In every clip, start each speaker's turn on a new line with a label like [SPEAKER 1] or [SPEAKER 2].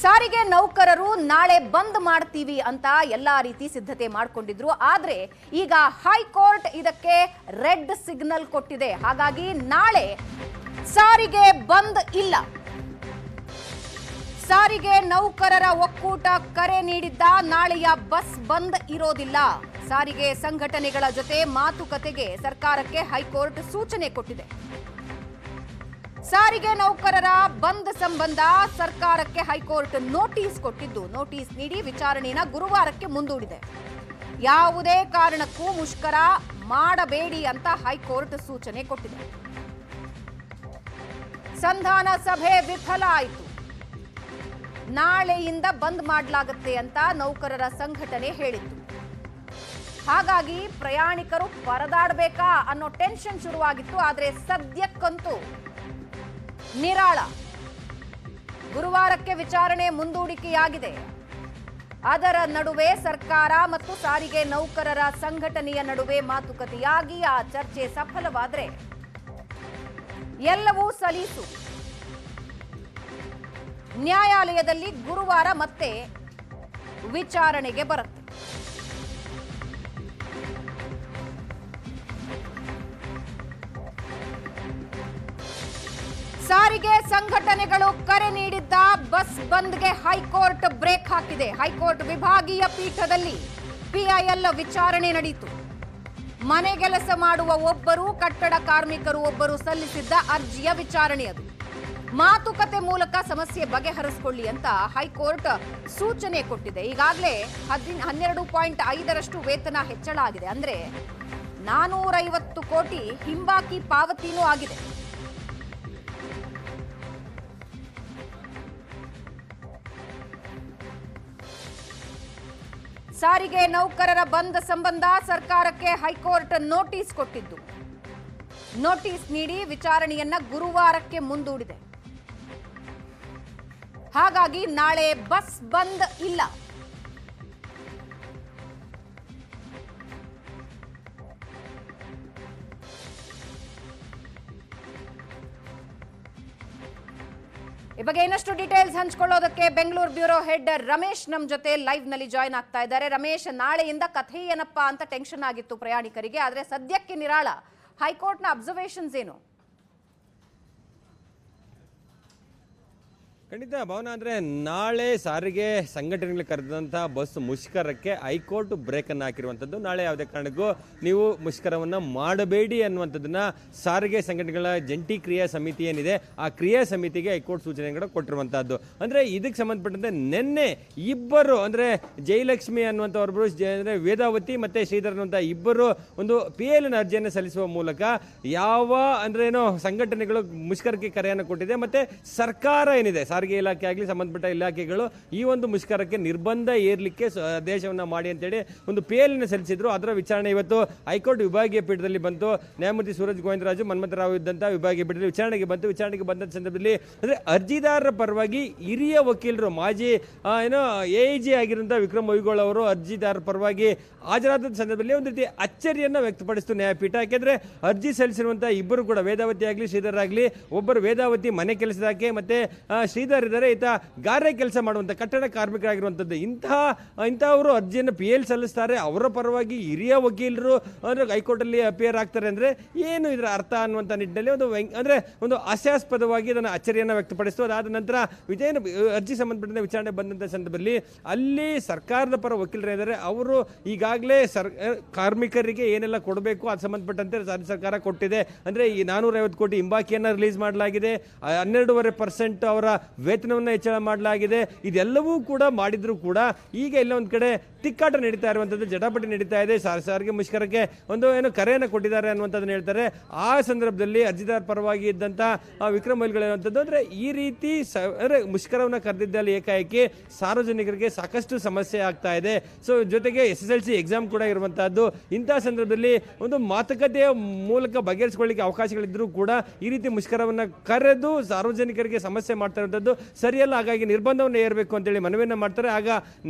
[SPEAKER 1] ಸಾರಿಗೆ ನೌಕರರು ನಾಳೆ ಬಂದ್ ಮಾಡ್ತೀವಿ ಅಂತ ಎಲ್ಲಾ ರೀತಿ ಸಿದ್ಧತೆ ಮಾಡಿಕೊಂಡಿದ್ರು. ಆದ್ರೆ ಈಗ ಹೈಕೋರ್ಟ್ ಇದಕ್ಕೆ ರೆಡ್ ಸಿಗ್ನಲ್ ಕೊಟ್ಟಿದೆ. ಹಾಗಾಗಿ ನಾಳೆ ಸಾರಿಗೆ ಬಂದ್ ಇಲ್ಲ. ಸಾರಿಗೆ ನೌಕರರ ಒಕ್ಕೂಟ ಕರೆ ನೀಡಿದ್ದ ನಾಳೆಯ ಬಸ್ ಬಂದ್ ಇರೋದಿಲ್ಲ. ಸಾರಿಗೆ ಸಂಘಟನೆಗಳ ಜೊತೆ ಮಾತುಕತೆಗೆ ಸರ್ಕಾರಕ್ಕೆ ಹೈಕೋರ್ಟ್ ಸೂಚನೆ ಕೊಟ್ಟಿದೆ. ಸಾರಿಗೆ ನೌಕರರ ಬಂದ್ ಸಂಬಂಧ ಸರ್ಕಾರಕ್ಕೆ ಹೈಕೋರ್ಟ್ ನೋಟಿಸ್ ಕೊಟ್ಟಿದ್ದು, ನೋಟಿಸ್ ನೀಡಿ ವಿಚಾರಣೆಯನ್ನು ಗುರುವಾರಕ್ಕೆ ಮುಂದೂಡಿದೆ. ಯಾವುದೇ ಕಾರಣಕ್ಕೂ ಮುಷ್ಕರ ಮಾಡಬೇಡಿ ಅಂತ ಹೈಕೋರ್ಟ್ ಸೂಚನೆ ಕೊಟ್ಟಿದೆ. ಸಂಧಾನ ಸಭೆ ವಿಫಲ ಆಯಿತು. ನಾಳೆಯಿಂದ ಬಂದ್ ಮಾಡಲಾಗುತ್ತೆ ಅಂತ ನೌಕರರ ಸಂಘಟನೆ ಹೇಳಿತ್ತು. ಹಾಗಾಗಿ ಪ್ರಯಾಣಿಕರು ಪರದಾಡಬೇಕಾ ಅನ್ನೋ ಟೆನ್ಷನ್ ಶುರುವಾಗಿತ್ತು. ಆದರೆ ಸದ್ಯಕ್ಕಂತೂ ನಿರಾಳ. ಗುರುವಾರಕ್ಕೆ ವಿಚಾರಣೆ ಮುಂದೂಡಿಕೆಯಾಗಿದೆ. ಅದರ ನಡುವೆ ಸರ್ಕಾರ ಮತ್ತು ಸಾರಿಗೆ ನೌಕರರ ಸಂಘಟನೆಯ ನಡುವೆ ಮಾತುಕತೆಯಾಗಿ ಆ ಚರ್ಚೆ ಸಫಲವಾದರೆ ಎಲ್ಲವೂ ಸಲೀಸು. ನ್ಯಾಯಾಲಯದಲ್ಲಿ ಗುರುವಾರ ಮತ್ತೆ ವಿಚಾರಣೆಗೆ ಬರುತ್ತೆ. ಸಾರಿಗೆ ಸಂಘಟನೆಗಳು ಕರೆ ನೀಡಿದ್ದ ಬಸ್ ಬಂದ್ಗೆ ಹೈಕೋರ್ಟ್ ಬ್ರೇಕ್ ಹಾಕಿದೆ. ಹೈಕೋರ್ಟ್ ವಿಭಾಗೀಯ ಪೀಠದಲ್ಲಿ ಪಿಐಎಲ್ ವಿಚಾರಣೆ ನಡೆಯಿತು. ಮನೆಗೆಲಸ ಮಾಡುವ ಒಬ್ಬರು, ಕಟ್ಟಡ ಕಾರ್ಮಿಕರು ಒಬ್ಬರು ಸಲ್ಲಿಸಿದ್ದ ಅರ್ಜಿಯ ವಿಚಾರಣೆ ಅದು. ಮಾತುಕತೆ ಮೂಲಕ ಸಮಸ್ಯೆ ಬಗೆಹರಿಸಿಕೊಳ್ಳಿ ಅಂತ ಹೈಕೋರ್ಟ್ ಸೂಚನೆ ಕೊಟ್ಟಿದೆ. ಈಗಾಗಲೇ 12.5% ವೇತನ ಹೆಚ್ಚಳ ಆಗಿದೆ. ಅಂದ್ರೆ 450 ಕೋಟಿ ಹಿಂಬಾಕಿ ಪಾವತಿನೂ ಆಗಿದೆ. ಸಾರಿಗೆ ನೌಕರರ ಬಂದ್ ಸಂಬಂಧ ಸರ್ಕಾರಕ್ಕೆ ಹೈಕೋರ್ಟ್ ನೋಟಿಸ್ ಕೊಟ್ಟಿದ್ದು, ನೋಟಿಸ್ ನೀಡಿ ವಿಚಾರಣೆಯನ್ನ ಗುರುವಾರಕ್ಕೆ ಮುಂದೂಡಿದೆ. ಹಾಗಾಗಿ ನಾಳೆ ಬಸ್ ಬಂದ್ ಇಲ್ಲ. ಈ ಬಗ್ಗೆ ಇನ್ನಷ್ಟು ಡೀಟೇಲ್ಸ್ ಹಂಚಿಕೊಳ್ಳೋದಕ್ಕೆ ಬೆಂಗಳೂರು ಬ್ಯೂರೋ ಹೆಡ್ ರಮೇಶ್ ನಮ್ಮ ಜೊತೆ ಲೈವ್ ನಲ್ಲಿ ಜಾಯ್ನ್ ಆಗ್ತಾ ಇದ್ದಾರೆ. ರಮೇಶ್, ನಾಳೆಯಿಂದ ಕಥೆ ಏನಪ್ಪಾ ಅಂತ ಟೆನ್ಷನ್ ಆಗಿತ್ತು ಪ್ರಯಾಣಿಕರಿಗೆ, ಆದ್ರೆ ಸದ್ಯಕ್ಕೆ ನಿರಾಳ. ಹೈಕೋರ್ಟ್ನ ಅಬ್ಸರ್ವೇಷನ್ಸ್ ಏನು?
[SPEAKER 2] ಖಂಡಿತ ಭಾವನಾ, ಅಂದರೆ ನಾಳೆ ಸಾರಿಗೆ ಸಂಘಟನೆಗಳು ಕರೆದಂಥ ಬಸ್ ಮುಷ್ಕರಕ್ಕೆ ಹೈಕೋರ್ಟ್ ಬ್ರೇಕನ್ನು ಹಾಕಿರುವಂಥದ್ದು. ನಾಳೆ ಯಾವುದೇ ಕಾರಣಕ್ಕೂ ನೀವು ಮುಷ್ಕರವನ್ನು ಮಾಡಬೇಡಿ ಅನ್ನುವಂಥದ್ದನ್ನ ಸಾರಿಗೆ ಸಂಘಟನೆಗಳ ಜಂಟಿ ಕ್ರಿಯಾ ಸಮಿತಿ ಏನಿದೆ ಆ ಕ್ರಿಯಾ ಸಮಿತಿಗೆ ಹೈಕೋರ್ಟ್ ಸೂಚನೆಗಳು ಕೊಟ್ಟಿರುವಂಥದ್ದು. ಅಂದರೆ ಇದಕ್ಕೆ ಸಂಬಂಧಪಟ್ಟಂತೆ ನಿನ್ನೆ ಇಬ್ಬರು, ಅಂದರೆ ಜಯಲಕ್ಷ್ಮಿ ಅನ್ನುವಂಥವ್ರೊಬ್ಬರು, ಅಂದರೆ ವೇದಾವತಿ ಮತ್ತು ಶ್ರೀಧರ್ ಅನ್ನುವಂಥ ಇಬ್ಬರು ಒಂದು PIL ಅರ್ಜಿಯನ್ನು ಸಲ್ಲಿಸುವ ಮೂಲಕ ಯಾವ ಅಂದ್ರೆ ಏನೋ ಸಂಘಟನೆಗಳು ಮುಷ್ಕರಕ್ಕೆ ಕರೆಯನ್ನು ಕೊಟ್ಟಿದೆ. ಮತ್ತು ಸರ್ಕಾರ ಏನಿದೆ, ಸಾರಿಗೆ ಇಲಾಖೆ ಆಗಲಿ ಸಂಬಂಧಪಟ್ಟ ಇಲಾಖೆಗಳು ಈ ಒಂದು ಮುಷ್ಕರಕ್ಕೆ ನಿರ್ಬಂಧ ಏರ್ಲಿಕ್ಕೆ ಆದೇಶವನ್ನು ಮಾಡಿ ಅಂತೇಳಿ ಒಂದು PIL ಸಲ್ಲಿಸಿದ್ರು. ಅದರ ವಿಚಾರಣೆ ಇವತ್ತು ಹೈಕೋರ್ಟ್ ವಿಭಾಗೀಯ ಪೀಠದಲ್ಲಿ ಬಂತು. ನ್ಯಾಯಮೂರ್ತಿ ಸೂರಜ್ ಗೋವಿಂದರಾಜು, ಮನ್ಮಥರಾವ್ ಇದ್ದಂಥ ವಿಭಾಗೀಯ ಪೀಠದಲ್ಲಿ ವಿಚಾರಣೆಗೆ ಬಂತು. ವಿಚಾರಣೆಗೆ ಬಂದ ಸಂದರ್ಭದಲ್ಲಿ ಅಂದರೆ ಅರ್ಜಿದಾರರ ಪರವಾಗಿ ಹಿರಿಯ ವಕೀಲರು, ಮಾಜಿ AIG ಆಗಿರುವಂಥ ವಿಕ್ರಮ್ ಮೊಯ್ಗೋಳ್ ಅವರು ಅರ್ಜಿದಾರರ ಪರವಾಗಿ ಹಾಜರಾದ ಸಂದರ್ಭದಲ್ಲಿ ಒಂದು ರೀತಿ ಅಚ್ಚರಿಯನ್ನು ವ್ಯಕ್ತಪಡಿಸಿತು ನ್ಯಾಯಪೀಠ. ಯಾಕೆಂದ್ರೆ ಅರ್ಜಿ ಸಲ್ಲಿಸಿರುವಂತಹ ಇಬ್ಬರು ಕೂಡ, ವೇದಾವತಿ ಆಗಲಿ ಶ್ರೀಧರ್ ಆಗಲಿ, ಒಬ್ಬರು ವೇದಾವತಿ ಮನೆ ಕೆಲಸದಾಕೆ ಮತ್ತೆ ಶ್ರೀಧರ್ ಇದ್ದಾರೆ, ಈತ ಗಾರೆ ಕೆಲಸ ಮಾಡುವಂತ ಕಟ್ಟಡ ಕಾರ್ಮಿಕರಾಗಿರುವಂತದ್ದು. ಇಂಥವರು ಅರ್ಜಿಯನ್ನು PIL ಸಲ್ಲಿಸ್ತಾರೆ. ಅವರ ಪರವಾಗಿ ಹಿರಿಯ ವಕೀಲರು ಅಂದ್ರೆ ಹೈಕೋರ್ಟ್ ಅಲ್ಲಿ ಅಪಿಯರ್ ಆಗ್ತಾರೆ ಅಂದ್ರೆ ಏನು ಇದರ ಅರ್ಥ ಅನ್ನುವಂತ ನಿಟ್ಟಿನಲ್ಲಿ ಅಂದ್ರೆ ಒಂದು ಹಾಸ್ಯಾಸ್ಪದವಾಗಿ ಇದನ್ನು ಅಚ್ಚರಿಯನ್ನು ವ್ಯಕ್ತಪಡಿಸಿತು. ಅದಾದ ನಂತರ ಅರ್ಜಿ ಸಂಬಂಧಪಟ್ಟ ವಿಚಾರಣೆ ಬಂದಂತ ಸಂದರ್ಭದಲ್ಲಿ ಅಲ್ಲಿ ಸರ್ಕಾರದ ಪರ ವಕೀಲರಿದ್ದಾರೆ. ಅವರು ಈಗಾಗಲೇ ಕಾರ್ಮಿಕರಿಗೆ ಏನೆಲ್ಲ ಕೊಡಬೇಕು ಅದು ಸಂಬಂಧಪಟ್ಟಂತೆ ರಾಜ್ಯ ಸರ್ಕಾರ ಕೊಟ್ಟಿದೆ. ಅಂದ್ರೆ ಈ 450 ಕೋಟಿ ಹಿಂಬಾಕಿಯನ್ನು ರಿಲೀಸ್ ಮಾಡಲಾಗಿದೆ. 12.5% ಅವರ ವೇತನವನ್ನು ಹೆಚ್ಚಳ ಮಾಡಲಾಗಿದೆ. ಇದೆಲ್ಲವೂ ಕೂಡ ಮಾಡಿದ್ರು ಕೂಡ ಈಗ ಎಲ್ಲ ಒಂದ್ ಕಡೆ ತಿಕ್ಕಾಟ ನಡೀತಾ ಇರುವಂತದ್ದು, ಜಟಾಪಟಿ ನಡೀತಾ ಇದೆ. ಸಾರಿಗೆ ಮುಷ್ಕರಕ್ಕೆ ಒಂದು ಕರೆಯನ್ನು ಕೊಟ್ಟಿದ್ದಾರೆ ಅನ್ನುವಂಥದ್ದನ್ನ ಹೇಳ್ತಾರೆ. ಆ ಸಂದರ್ಭದಲ್ಲಿ ಅರ್ಜಿದಾರ ಪರವಾಗಿ ಇದ್ದಂತ ವಿಕ್ರಮ್ ಮೊಯ್ಗೋಳ್ ಹೇಳುವಂಥದ್ದು ಅಂದ್ರೆ ಈ ರೀತಿ ಅಂದ್ರೆ ಮುಷ್ಕರವನ್ನು ಕರೆದಿದ್ದಲ್ಲಿ ಏಕಾಏಕಿ ಸಾರ್ವಜನಿಕರಿಗೆ ಸಾಕಷ್ಟು ಸಮಸ್ಯೆ ಆಗ್ತಾ ಇದೆ. ಸೊ ಜೊತೆಗೆ SSLC ಎಕ್ಸಾಮ್ ಕೂಡ ಇರುವಂತಹದ್ದು. ಇಂತಹ ಸಂದರ್ಭದಲ್ಲಿ ಒಂದು ಮಾತುಕತೆಯ ಮೂಲಕ ಬಗೆಹರಿಸಿಕೊಳ್ಳಿಕ್ಕೆ ಅವಕಾಶಗಳಿದ್ರೂ ಕೂಡ ಈ ರೀತಿ ಮುಷ್ಕರವನ್ನು ಕರೆದು ಸಾರ್ವಜನಿಕರಿಗೆ ಸಮಸ್ಯೆ ಮಾಡ್ತಾ ಇರುವಂಥದ್ದು ಇರುವಂತದ್ದು ಸರಿಯಲ್ಲ, ಹಾಗಾಗಿ ನಿರ್ಬಂಧವನ್ನು ಏರಬೇಕು ಅಂತೇಳಿ ಮನವಿಯನ್ನು ಮಾಡ್ತಾರೆ. ಆಗ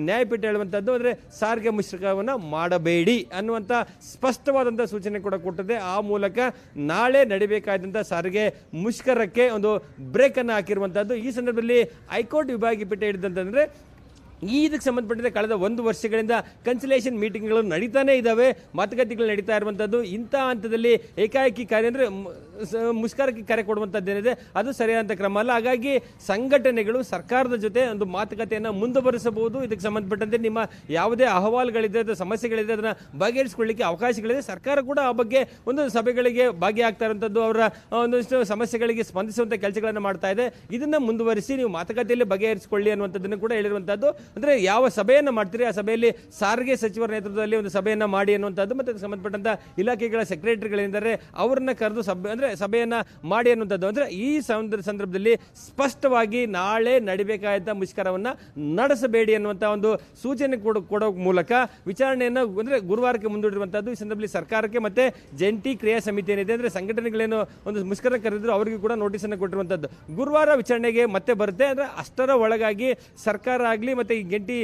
[SPEAKER 2] ನ್ಯಾಯಪೀಠ ಹೇಳುವಂತದ್ದು ಅಂದ್ರೆ ಸಾರಿಗೆ ಮುಷ್ಕರವನ್ನ ಮಾಡಬೇಡಿ ಅನ್ನುವಂತ ಸ್ಪಷ್ಟವಾದಂತ ಸೂಚನೆ ಕೂಡ ಕೊಟ್ಟಿದೆ. ಆ ಮೂಲಕ ನಾಳೆ ನಡಿಬೇಕಾದಂತ ಸಾರಿಗೆ ಮುಷ್ಕರಕ್ಕೆ ಒಂದು ಬ್ರೇಕ್ ಅನ್ನು ಹಾಕಿರುವಂತದ್ದು. ಈ ಸಂದರ್ಭದಲ್ಲಿ ಹೈಕೋರ್ಟ್ ವಿಭಾಗೀಯ ಪೀಠ ಹೇಳಿದಂತಂದ್ರೆ ಇದಕ್ಕೆ ಸಂಬಂಧಪಟ್ಟಂತೆ ಕಳೆದ 1 ವರ್ಷಗಳಿಂದ ಕನ್ಸಲೇಷನ್ ಮೀಟಿಂಗ್ಗಳು ನಡೀತಾನೆ ಇದ್ದಾವೆ, ಮಾತುಕತೆಗಳು ನಡೀತಾ ಇರುವಂತದ್ದು. ಇಂಥ ಹಂತದಲ್ಲಿ ಏಕಾಏಕಿ ಕಾರ್ಯ ಅಂದ್ರೆ ಮುಷ್ಕರಕ್ಕೆ ಕರೆ ಕೊಡುವಂತದ್ದೇನಿದೆ ಅದು ಸರಿಯಾದ ಕ್ರಮ ಅಲ್ಲ. ಹಾಗಾಗಿ ಸಂಘಟನೆಗಳು ಸರ್ಕಾರದ ಜೊತೆ ಒಂದು ಮಾತುಕತೆಯನ್ನು ಮುಂದುವರಿಸಬಹುದು. ಇದಕ್ಕೆ ಸಂಬಂಧಪಟ್ಟಂತೆ ನಿಮ್ಮ ಯಾವುದೇ ಅಹವಾಲುಗಳಿದೆ ಅಥವಾ ಸಮಸ್ಯೆಗಳಿದೆ ಅದನ್ನ ಬಗೆಹರಿಸಿಕೊಳ್ಳಿಕ್ಕೆ ಅವಕಾಶಗಳಿದೆ. ಸರ್ಕಾರ ಕೂಡ ಆ ಬಗ್ಗೆ ಒಂದು ಸಭೆಗಳಿಗೆ ಭಾಗಿಯಾಗ್ತಾ ಇರುವಂತದ್ದು, ಅವರ ಒಂದಷ್ಟು ಸಮಸ್ಯೆಗಳಿಗೆ ಸ್ಪಂದಿಸುವಂತ ಕೆಲಸಗಳನ್ನು ಮಾಡ್ತಾ ಇದೆ. ಇದನ್ನ ಮುಂದುವರಿಸಿ ನೀವು ಮಾತುಕತೆಯಲ್ಲಿ ಬಗೆಹರಿಸಿಕೊಳ್ಳಿ ಅನ್ನುವಂಥದ್ದನ್ನು ಕೂಡ ಹೇಳಿರುವಂತದ್ದು. ಅಂದ್ರೆ ಯಾವ ಸಭೆಯನ್ನ ಮಾಡ್ತೀರಿ ಆ ಸಭೆಯಲ್ಲಿ ಸಾರಿಗೆ ಸಚಿವರ ನೇತೃತ್ವದಲ್ಲಿ ಒಂದು ಸಭೆಯನ್ನ ಮಾಡಿ ಅನ್ನುವಂಥದ್ದು, ಮತ್ತೆ ಸಂಬಂಧಪಟ್ಟಂತ ಇಲಾಖೆಗಳ ಸೆಕ್ರೆಟರಿಗಳಿದ್ದಾರೆ ಅವರನ್ನ ಕರೆದು ಸಭೆಯನ್ನ ಮಾಡಿ ಅನ್ನುವಂಥದ್ದು. ಅಂದ್ರೆ ಈ ಸಂದರ್ಭದಲ್ಲಿ ಸ್ಪಷ್ಟವಾಗಿ ನಾಳೆ ನಡಿಬೇಕಾದಂತ ಮುಷ್ಕರವನ್ನ ನಡೆಸಬೇಡಿ ಅನ್ನುವಂತ ಒಂದು ಸೂಚನೆ ಕೊಡೋ ಮೂಲಕ ವಿಚಾರಣೆಯನ್ನ ಅಂದ್ರೆ ಗುರುವಾರಕ್ಕೆ ಮುಂದೂಡಿರುವಂತದ್ದು. ಈ ಸಂದರ್ಭದಲ್ಲಿ ಸರ್ಕಾರಕ್ಕೆ ಮತ್ತೆ ಜಂಟಿ ಕ್ರಿಯಾ ಸಮಿತಿ ಏನಿದೆ ಅಂದ್ರೆ ಸಂಘಟನೆಗಳೇನು ಒಂದು ಮುಷ್ಕರ ಕರೆದಿದ್ರು ಅವರಿಗೂ ಕೂಡ ನೋಟಿಸ್ ಅನ್ನು ಕೊಟ್ಟಿರುವಂತದ್ದು. ಗುರುವಾರ ವಿಚಾರಣೆಗೆ ಮತ್ತೆ ಬರುತ್ತೆ. ಅಂದ್ರೆ ಅಷ್ಟರ ಒಳಗಾಗಿ ಸರ್ಕಾರ ಆಗಲಿ ಮತ್ತೆ ಈ ಜಂಟಿ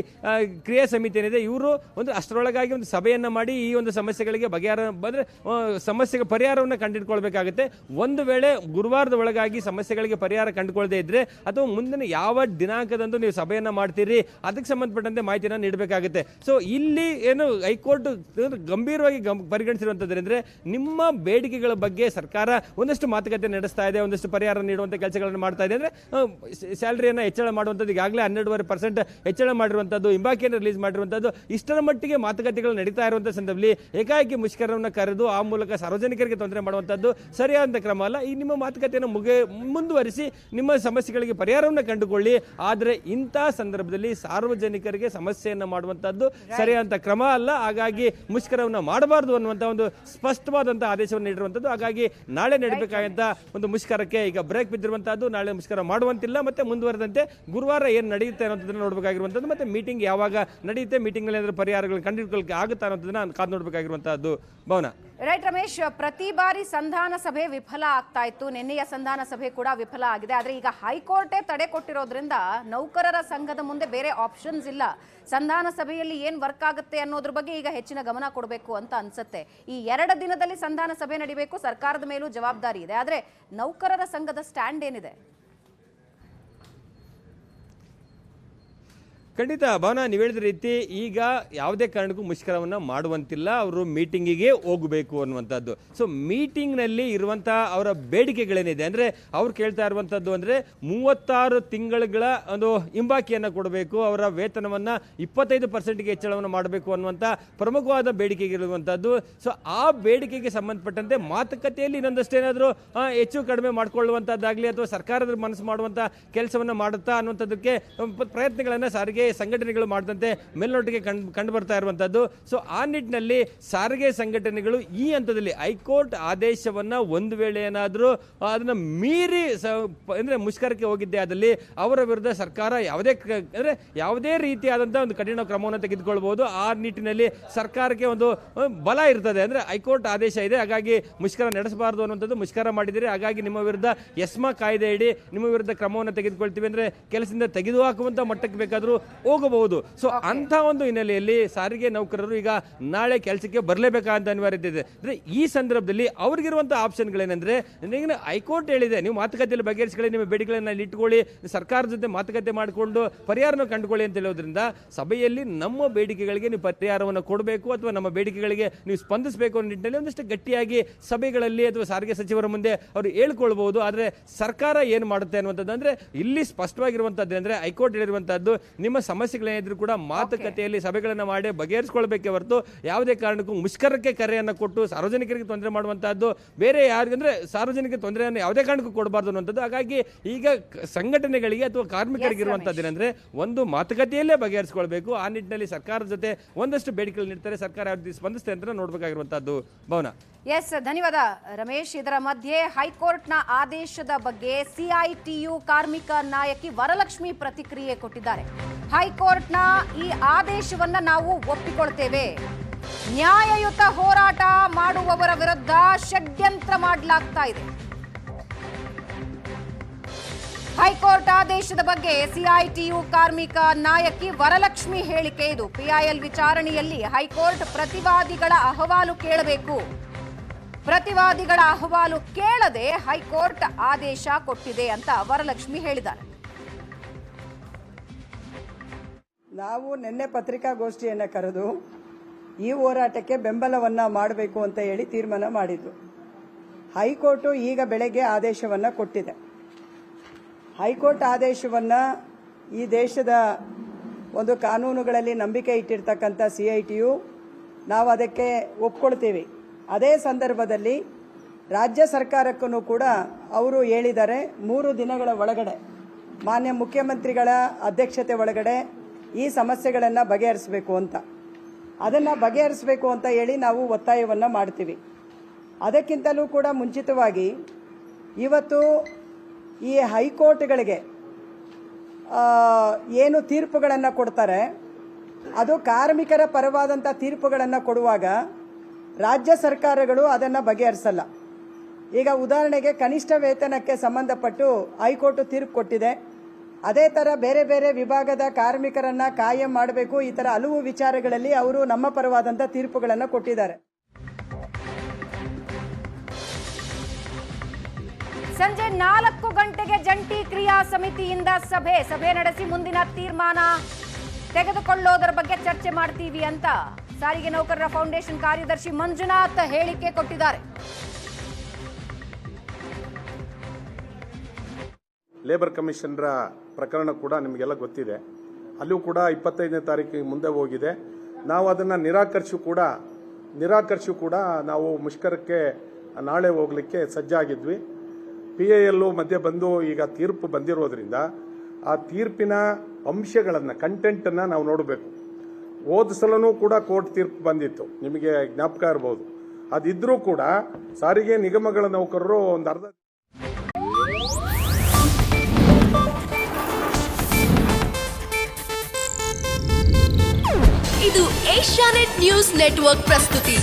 [SPEAKER 2] ಕ್ರಿಯಾ ಸಮಿತಿ ಏನಿದೆ ಇವರು ಒಂದು ಅಷ್ಟರೊಳಗಾಗಿ ಒಂದು ಸಭೆಯನ್ನ ಮಾಡಿ ಈ ಒಂದು ಸಮಸ್ಯೆಗಳಿಗೆ ಅಂದ್ರೆ ಸಮಸ್ಯೆಗೆ ಪರಿಹಾರವನ್ನು ಕಂಡುಹಿಡ್ಕೊಳ್ಬೇಕಾಗುತ್ತೆ. ಒಂದು ವೇಳೆ ಗುರುವಾರದ ಒಳಗಾಗಿ ಸಮಸ್ಯೆಗಳಿಗೆ ಪರಿಹಾರ ಕಂಡುಕೊಳ್ಳದೆ ಇದ್ರೆ ಅಥವಾ ಮುಂದಿನ ಯಾವ ದಿನಾಂಕದಂದು ನೀವು ಸಭೆಯನ್ನ ಮಾಡ್ತೀರಿ ಅದಕ್ಕೆ ಸಂಬಂಧಪಟ್ಟಂತೆ ಮಾಹಿತಿಯನ್ನು ನೀಡಬೇಕಾಗುತ್ತೆ. ಸೊ ಇಲ್ಲಿ ಏನು ಹೈಕೋರ್ಟ್ ಗಂಭೀರವಾಗಿ ಪರಿಗಣಿಸಿರುವಂತದ್ರಿಂದ ನಿಮ್ಮ ಬೇಡಿಕೆಗಳ ಬಗ್ಗೆ ಸರ್ಕಾರ ಒಂದಷ್ಟು ಮಾತುಕತೆ ನಡೆಸ್ತಾ ಇದೆ, ಒಂದಷ್ಟು ಪರಿಹಾರ ನೀಡುವಂತ ಕೆಲಸಗಳನ್ನು ಮಾಡ್ತಾ ಇದೆ. ಅಂದ್ರೆ ಸ್ಯಾಲರಿಯನ್ನು ಹೆಚ್ಚಳ ಮಾಡುವಂಥದ್ದು ಈಗಾಗಲೇ 12% ಹೆಚ್ಚಳ ಮಾಡಿರುವಂತದ್ದು, ಹಿಂಬಾಕಿಯನ್ನು ರಿಲೀಸ್ ಮಾಡಿರುವಂತದ್ದು, ಇಷ್ಟರ ಮಟ್ಟಿಗೆ ಮಾತುಕತೆಗಳು ನಡೀತಾ ಇರುವಂತಹ ಸಂದರ್ಭದಲ್ಲಿ ಏಕಾಏಕಿ ಮುಷ್ಕರವನ್ನು ಕರೆದು ಆ ಮೂಲಕ ಸಾರ್ವಜನಿಕರಿಗೆ ತೊಂದರೆ ಮಾಡುವಂತದ್ದು ಸರಿಯಾದ ಕ್ರಮ ಅಲ್ಲ. ಈ ನಿಮ್ಮ ಮಾತುಕತೆಯನ್ನು ಮುಂದುವರಿಸಿ ನಿಮ್ಮ ಸಮಸ್ಯೆಗಳಿಗೆ ಪರಿಹಾರವನ್ನು ಕಂಡುಕೊಳ್ಳಿ. ಆದರೆ ಇಂಥ ಸಂದರ್ಭದಲ್ಲಿ ಸಾರ್ವಜನಿಕರಿಗೆ ಸಮಸ್ಯೆಯನ್ನು ಮಾಡುವಂತದ್ದು ಸರಿಯಾದ ಕ್ರಮ ಅಲ್ಲ. ಹಾಗಾಗಿ ಮುಷ್ಕರವನ್ನು ಮಾಡಬಾರದು ಅನ್ನುವಂತ ಒಂದು ಸ್ಪಷ್ಟವಾದಂತಹ ಆದೇಶವನ್ನು ನೀಡಿರುವಂತದ್ದು. ಹಾಗಾಗಿ ನಾಳೆ ನಡೀಬೇಕಾದಂತ ಒಂದು ಮುಷ್ಕರಕ್ಕೆ ಈಗ ಬ್ರೇಕ್ ಬಿದ್ದಿರುವಂತದ್ದು. ನಾಳೆ ಮುಷ್ಕರ ಮಾಡುವಂತಿಲ್ಲ, ಮತ್ತೆ ಮುಂದುವರೆದಂತೆ ಗುರುವಾರ ಏನು ನಡೆಯುತ್ತೆ ಅನ್ನೋದನ್ನ ನೋಡಬೇಕಾಗಿರುವಂತದ್ದು. ಮತ್ತೆ ಮೀಟಿಂಗ್ ಯಾವಾಗ ನಡೆಯುತ್ತೆ, ಮೀಟಿಂಗ್ ನಲ್ಲಿ ಏನಾದರೂ ಪರಿಹಾರಗಳು ಕಂಡುಹಿಡ್ಕೊಳ್ಳಕ್ಕೆ ಆಗುತ್ತಾ ಅನ್ನೋದನ್ನ ಕಾದು ನೋಡಬೇಕಾಗಿರುವಂತಹದ್ದು. ಭವನ
[SPEAKER 1] ರೈಟ್ ರಮೇಶ್, ಪ್ರತಿ ಬಾರಿ ಸಂಧಾನ ಸಭೆ ವಿಫಲ ಆಗ್ತಾ ಇತ್ತು. ನಿನ್ನೆಯ ಸಂಧಾನ ಸಭೆ ಕೂಡ ವಿಫಲ ಆಗಿದೆ. ಆದ್ರೆ ಈಗ ಹೈಕೋರ್ಟೇ ತಡೆ ಕೊಟ್ಟಿರೋದ್ರಿಂದ ನೌಕರರ ಸಂಘದ ಮುಂದೆ ಬೇರೆ ಆಪ್ಷನ್ಸ್ ಇಲ್ಲ. ಸಂಧಾನ ಸಭೆಯಲ್ಲಿ ಏನ್ ವರ್ಕ್ ಆಗುತ್ತೆ ಅನ್ನೋದ್ರ ಬಗ್ಗೆ ಈಗ ಹೆಚ್ಚಿನ ಗಮನ ಕೊಡಬೇಕು ಅಂತ ಅನ್ಸುತ್ತೆ. ಈ 2 ದಿನದಲ್ಲಿ ಸಂಧಾನ ಸಭೆ ನಡಿಬೇಕು, ಸರ್ಕಾರದ ಮೇಲೂ ಜವಾಬ್ದಾರಿ ಇದೆ. ಆದ್ರೆ ನೌಕರರ ಸಂಘದ ಸ್ಟ್ಯಾಂಡ್ ಏನಿದೆ?
[SPEAKER 2] ಖಂಡಿತ ಭವನ, ನೀವು ಹೇಳಿದ ರೀತಿ ಈಗ ಯಾವುದೇ ಕಾರಣಕ್ಕೂ ಮುಷ್ಕರವನ್ನು ಮಾಡುವಂತಿಲ್ಲ, ಅವರು ಮೀಟಿಂಗಿಗೆ ಹೋಗಬೇಕು ಅನ್ನುವಂಥದ್ದು. ಸೊ ಮೀಟಿಂಗ್ನಲ್ಲಿ ಇರುವಂತಹ ಅವರ ಬೇಡಿಕೆಗಳೇನಿದೆ ಅಂದರೆ ಅವ್ರು ಕೇಳ್ತಾ ಇರುವಂಥದ್ದು ಅಂದರೆ 36 ತಿಂಗಳ ಒಂದು ಹಿಂಬಾಕಿಯನ್ನು ಕೊಡಬೇಕು, ಅವರ ವೇತನವನ್ನು 25%ಗೆ ಹೆಚ್ಚಳವನ್ನು ಮಾಡಬೇಕು ಅನ್ನುವಂಥ ಪ್ರಮುಖವಾದ ಬೇಡಿಕೆಗಿರುವಂಥದ್ದು. ಸೊ ಆ ಬೇಡಿಕೆಗೆ ಸಂಬಂಧಪಟ್ಟಂತೆ ಮಾತುಕತೆಯಲ್ಲಿ ಇನ್ನೊಂದಷ್ಟೇನಾದರೂ ಹೆಚ್ಚು ಕಡಿಮೆ ಮಾಡಿಕೊಳ್ಳುವಂಥದ್ದಾಗಲಿ ಅಥವಾ ಸರ್ಕಾರದ ಮನಸ್ಸು ಮಾಡುವಂಥ ಕೆಲಸವನ್ನು ಮಾಡುತ್ತಾ ಅನ್ನುವಂಥದ್ದಕ್ಕೆ ಪ್ರಯತ್ನಗಳನ್ನು ಸಾರಿಗೆ ಸಂಘಟನೆಗಳು ಮಾಡಿದಂತೆ ಮೇಲ್ನೋಟಿಗೆ ಕಂಡು ಬರ್ತಾ ಇರುವಂತದ್ದು. ಸೊ ಆ ನಿಟ್ಟಿನಲ್ಲಿ ಸಾರಿಗೆ ಸಂಘಟನೆಗಳು ಈ ಹಂತದಲ್ಲಿ ಹೈಕೋರ್ಟ್ ಆದೇಶವನ್ನ ಒಂದು ವೇಳೆ ಏನಾದರೂ ಅದನ್ನ ಮೀರಿ ಅಂದ್ರೆ ಮುಷ್ಕರಕ್ಕೆ ಹೋಗಿದ್ದೆ ಆದಲ್ಲಿ ಅವರ ವಿರುದ್ಧ ಸರ್ಕಾರ ಯಾವುದೇ ರೀತಿಯಾದಂತಹ ಒಂದು ಕಠಿಣ ಕ್ರಮವನ್ನು ತೆಗೆದುಕೊಳ್ಳಬಹುದು. ಆ ನಿಟ್ಟಿನಲ್ಲಿ ಸರ್ಕಾರಕ್ಕೆ ಒಂದು ಬಲ ಇರ್ತದೆ. ಅಂದ್ರೆ ಹೈಕೋರ್ಟ್ ಆದೇಶ ಇದೆ, ಹಾಗಾಗಿ ಮುಷ್ಕರ ನಡೆಸಬಾರದು ಅನ್ನುವಂಥದ್ದು. ಮುಷ್ಕರ ಮಾಡಿದರೆ ಹಾಗಾಗಿ ನಿಮ್ಮ ವಿರುದ್ಧ ಎಸ್ಮಾ ಕಾಯ್ದೆ ಇಡಿ ನಿಮ್ಮ ವಿರುದ್ಧ ಕ್ರಮವನ್ನು ತೆಗೆದುಕೊಳ್ತೀವಿ ಅಂದ್ರೆ ಕೆಲಸದಿಂದ ತೆಗೆದುಹಾಕುವಂತ ಮಟ್ಟಕ್ಕೆ ಬೇಕಾದರೂ ಹೋಗಬಹುದು. ಸೊ ಅಂತ ಒಂದು ಹಿನ್ನೆಲೆಯಲ್ಲಿ ಸಾರಿಗೆ ನೌಕರರು ಈಗ ನಾಳೆ ಕೆಲಸಕ್ಕೆ ಬರಲೇಬೇಕಾದ ಅನಿವಾರ್ಯತೆ ಇದೆ. ಅಂದ್ರೆ ಈ ಸಂದರ್ಭದಲ್ಲಿ ಅವ್ರಿಗಿರುವಂತಹ ಆಪ್ಷನ್ಗಳೇನೆಂದ್ರೆ ಹೈಕೋರ್ಟ್ ಹೇಳಿದೆ, ನೀವು ಮಾತುಕತೆಯಲ್ಲಿ ಬಗೆಹರಿಸಿಕೊಳ್ಳಿ, ನಿಮ್ಮ ಬೇಡಿಕೆಗಳನ್ನ ಇಟ್ಕೊಳ್ಳಿ, ಸರ್ಕಾರದ ಜೊತೆ ಮಾತುಕತೆ ಮಾಡಿಕೊಂಡು ಪರಿಹಾರನ ಕಂಡುಕೊಳ್ಳಿ ಅಂತ ಹೇಳೋದ್ರಿಂದ ಸಭೆಯಲ್ಲಿ ನಮ್ಮ ಬೇಡಿಕೆಗಳಿಗೆ ನೀವು ಪರಿಹಾರವನ್ನು ಕೊಡಬೇಕು ಅಥವಾ ನಮ್ಮ ಬೇಡಿಕೆಗಳಿಗೆ ನೀವು ಸ್ಪಂದಿಸಬೇಕು ಅನ್ನೋ ನಿಟ್ಟಿನಲ್ಲಿ ಒಂದಷ್ಟು ಗಟ್ಟಿಯಾಗಿ ಸಭೆಗಳಲ್ಲಿ ಅಥವಾ ಸಾರಿಗೆ ಸಚಿವರ ಮುಂದೆ ಅವರು ಹೇಳ್ಕೊಳ್ಬಹುದು. ಆದ್ರೆ ಸರ್ಕಾರ ಏನು ಮಾಡುತ್ತೆ ಅನ್ನುವಂಥದ್ದು ಅಂದ್ರೆ ಇಲ್ಲಿ ಸ್ಪಷ್ಟವಾಗಿರುವಂತದ್ದು ಅಂದ್ರೆ ಹೈಕೋರ್ಟ್ ಹೇಳಿರುವಂತದ್ದು ನಿಮ್ಮ ಸಮಸ್ಯೆಗಳೇನಿದ್ರು ಕೂಡ ಮಾತುಕತೆಯಲ್ಲಿ ಸಭೆಗಳನ್ನು ಮಾಡಿ ಬಗೆಹರಿಸಿಕೊಳ್ಬೇಕೆ ಹೊರತು ಯಾವುದೇ ಕಾರಣಕ್ಕೂ ಮುಷ್ಕರಕ್ಕೆ ಕರೆಯನ್ನು ಕೊಟ್ಟು ಸಾರ್ವಜನಿಕರಿಗೆ ತೊಂದರೆ ಮಾಡುವಂತಹದ್ದು ಬೇರೆ ಯಾರಿಗಂದ್ರೆ ಸಾರ್ವಜನಿಕ ತೊಂದರೆಯನ್ನು ಯಾವುದೇ ಕಾರಣಕ್ಕೂ ಕೊಡಬಾರ್ದು ಅನ್ನುವಂಥದ್ದು. ಹಾಗಾಗಿ ಈಗ ಸಂಘಟನೆಗಳಿಗೆ ಅಥವಾ ಕಾರ್ಮಿಕರಿಗೆ ಇರುವಂತದ್ದು ಏನಂದ್ರೆ ಒಂದು ಮಾತುಕತೆಯಲ್ಲೇ ಬಗೆಹರಿಸಿಕೊಳ್ಬೇಕು. ಆ ನಿಟ್ಟಿನಲ್ಲಿ ಸರ್ಕಾರದ ಜೊತೆ ಒಂದಷ್ಟು ಬೇಡಿಕೆಗಳು ನೀಡ್ತಾರೆ, ಸರ್ಕಾರ ಯಾವ ರೀತಿ ಸ್ಪಂದಿಸುತ್ತೆ ಅಂತ ನೋಡಬೇಕಾಗಿರುವಂತದ್ದು. ಭವನ
[SPEAKER 1] ಎಸ್, ಧನ್ಯವಾದ ರಮೇಶ್. ಇದರ ಮಧ್ಯೆ ಹೈಕೋರ್ಟ್ನ ಆದೇಶದ ಬಗ್ಗೆ ಸಿಐಟಿಯು ಕಾರ್ಮಿಕ ನಾಯಕಿ ವರಲಕ್ಷ್ಮಿ ಪ್ರತಿಕ್ರಿಯೆ ಕೊಟ್ಟಿದ್ದಾರೆ. ಹೈಕೋರ್ಟ್ನ ಈ ಆದೇಶವನ್ನ ನಾವು ಒಪ್ಪಿಕೊಳ್ತೇವೆ, ನ್ಯಾಯಯುತ ಹೋರಾಟ ಮಾಡುವವರ ವಿರುದ್ಧ ಷಡ್ಯಂತ್ರ ಮಾಡಲಾಗ್ತಾ ಇದೆ. ಹೈಕೋರ್ಟ್ ಆದೇಶದ ಬಗ್ಗೆ ಸಿಐಟಿಯು ಕಾರ್ಮಿಕ ನಾಯಕಿ ವರಲಕ್ಷ್ಮಿ ಹೇಳಿಕೆ ಇದು. ಪಿಐಎಲ್ ವಿಚಾರಣೆಯಲ್ಲಿ ಹೈಕೋರ್ಟ್ ಪ್ರತಿವಾದಿಗಳ ಅಹವಾಲು ಕೇಳಬೇಕು. ಪ್ರತಿವಾದಿಗಳ ಅಹವಾಲು ಕೇಳದೆ ಹೈಕೋರ್ಟ್ ಆದೇಶ ಕೊಟ್ಟಿದೆ ಅಂತ ವರಲಕ್ಷ್ಮಿ ಹೇಳಿದ್ದಾರೆ.
[SPEAKER 3] ನಾವು ನಿನ್ನೆ ಪತ್ರಿಕಾಗೋಷ್ಠಿಯನ್ನು ಕರೆದು ಈ ಹೋರಾಟಕ್ಕೆ ಬೆಂಬಲವನ್ನು ಮಾಡಬೇಕು ಅಂತ ಹೇಳಿ ತೀರ್ಮಾನ ಮಾಡಿದ್ದು. ಹೈಕೋರ್ಟು ಈಗ ಬೆಳಗ್ಗೆ ಆದೇಶವನ್ನು ಕೊಟ್ಟಿದೆ. ಹೈಕೋರ್ಟ್ ಆದೇಶವನ್ನು ಈ ದೇಶದ ಒಂದು ಕಾನೂನುಗಳಲ್ಲಿ ನಂಬಿಕೆ ಇಟ್ಟಿರ್ತಕ್ಕಂಥ ಸಿಐಟಿಯು ನಾವು ಅದಕ್ಕೆ ಒಪ್ಕೊಳ್ತೀವಿ. ಅದೇ ಸಂದರ್ಭದಲ್ಲಿ ರಾಜ್ಯ ಸರ್ಕಾರಕ್ಕೂ ಕೂಡ ಅವರು ಹೇಳಿದ್ದಾರೆ 3 ದಿನಗಳ ಒಳಗಡೆ ಮಾನ್ಯ ಮುಖ್ಯಮಂತ್ರಿಗಳ ಅಧ್ಯಕ್ಷತೆ ಒಳಗಡೆ ಈ ಸಮಸ್ಯೆಗಳನ್ನು ಬಗೆಹರಿಸಬೇಕು ಅಂತ. ಅದನ್ನು ಬಗೆಹರಿಸಬೇಕು ಅಂತ ಹೇಳಿ ನಾವು ಒತ್ತಾಯವನ್ನು ಮಾಡ್ತೀವಿ. ಅದಕ್ಕಿಂತಲೂ ಕೂಡ ಮುಂಚಿತವಾಗಿ ಇವತ್ತು ಈ ಹೈಕೋರ್ಟ್ಗಳಿಗೆ ಏನು ತೀರ್ಪುಗಳನ್ನು ಕೊಡ್ತಾರೆ ಅದು ಕಾರ್ಮಿಕರ ಪರವಾದಂಥ ತೀರ್ಪುಗಳನ್ನು ಕೊಡುವಾಗ ರಾಜ್ಯ ಸರ್ಕಾರಗಳು ಅದನ್ನು ಬಗೆಹರಿಸಲ್ಲ. ಈಗ ಉದಾಹರಣೆಗೆ ಕನಿಷ್ಠ ವೇತನಕ್ಕೆ ಸಂಬಂಧಪಟ್ಟು ಹೈಕೋರ್ಟ್ ತೀರ್ಪು ಕೊಟ್ಟಿದೆ. ಅದೇ ಥರ ಬೇರೆ ಬೇರೆ ವಿಭಾಗದ ಕಾರ್ಮಿಕರನ್ನು ಕಾಯಂ ಮಾಡಬೇಕು. ಈ ಥರ ಹಲವು ವಿಚಾರಗಳಲ್ಲಿ ಅವರು ನಮ್ಮ ಪರವಾದಂಥ ತೀರ್ಪುಗಳನ್ನು ಕೊಟ್ಟಿದ್ದಾರೆ.
[SPEAKER 1] ಸಂಜೆ 4 ಗಂಟೆಗೆ ಜಂಟಿ ಕ್ರಿಯಾ ಸಮಿತಿಯಿಂದ ಸಭೆ ನಡೆಸಿ ಮುಂದಿನ ತೀರ್ಮಾನ ತೆಗೆದುಕೊಳ್ಳೋದರ ಬಗ್ಗೆ ಚರ್ಚೆ ಮಾಡ್ತೀವಿ ಅಂತ ಸಾರಿಗೆ ನೌಕರರ ಫೌಂಡೇಶನ್ ಕಾರ್ಯದರ್ಶಿ ಮಂಜುನಾಥ್ ಹೇಳಿಕೆ ಕೊಟ್ಟಿದ್ದಾರೆ.
[SPEAKER 4] ಲೇಬರ್ ಕಮಿಷನರ ಪ್ರಕರಣ ಕೂಡ ನಿಮಗೆಲ್ಲ ಗೊತ್ತಿದೆ. ಅಲ್ಲೂ ಕೂಡ 25ನೇ ತಾರೀಕಿಗೆ ಮುಂದೆ ಹೋಗಿದೆ. ನಾವು ಅದನ್ನು ನಿರಾಕರಿಸಿ ಕೂಡ ನಾವು ಮುಷ್ಕರಕ್ಕೆ ನಾಳೆ ಹೋಗಲಿಕ್ಕೆ ಸಜ್ಜಾಗಿದ್ವಿ. PIL ಮಧ್ಯೆ ಬಂದು ಈಗ ತೀರ್ಪು ಬಂದಿರೋದ್ರಿಂದ ಆ ತೀರ್ಪಿನ ಅಂಶಗಳನ್ನು ಕಂಟೆಂಟನ್ನು ನಾವು ನೋಡಬೇಕು. ಹೋದ ಸಲನೂ ಕೂಡ ಕೋರ್ಟ್ ತೀರ್ಪು ಬಂದಿತ್ತು, ನಿಮಗೆ ಜ್ಞಾಪಕ ಇರಬಹುದು. ಅದಿದ್ರೂ ಕೂಡ ಸಾರಿಗೆ ನಿಗಮಗಳ ನೌಕರರು ಒಂದು ಅರ್ಧ
[SPEAKER 5] ಇದು ಏಷ್ಯಾನೆಟ್ ನ್ಯೂಸ್ ನೆಟ್ವರ್ಕ್ ಪ್ರಸ್ತುತಿ.